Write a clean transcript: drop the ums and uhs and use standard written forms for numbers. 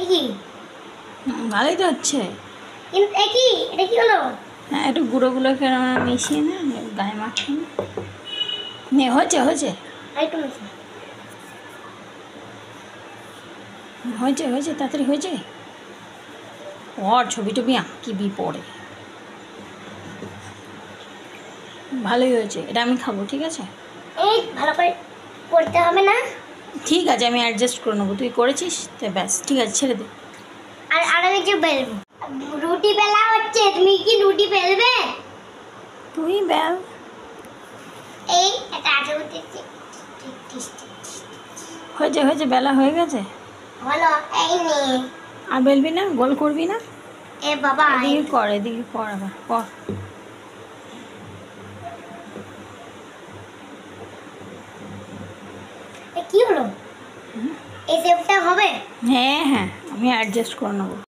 কি ভালোই তো হচ্ছে। কিন্তু এটা কি হলো? হ্যাঁ, একটু গুঁড়োগুলোকে মিশিয়ে না, গায়ে মাখিয়ে নে। হয়েছে হয়েছে আরেকটু মিশি। হয়েছে হয়েছে, তাড়াতাড়ি হয়েছে। ওর ছবি টবি আঁকিবি পরে। ভালোই হয়েছে, এটা আমি খাবো, ঠিক আছে? এই ভালো করে করতে হবে না? ঠিক আছে, আমি অ্যাডজাস্ট করে নেবো। তুই করেছিস তো, ব্যাস ঠিক আছে, ছেড়ে দে। আর আমি যে বেলবো, রুটি বেলা হচ্ছে, তুমি কি রুটি বেলবে? তুই বেল। এই এটা আগে উঠেছে। হয়েছে হয়েছে, বেলা হয়ে গেছে। হলো, এই নে। আর বেলবি না? গোল করবি না? এ বাবা, এদিকে কর, এদিকে কর, আবার কর। কি হলো? এই শেপটা হবে? হ্যাঁ হ্যাঁ, আমি অ্যাডজাস্ট করে নেবো।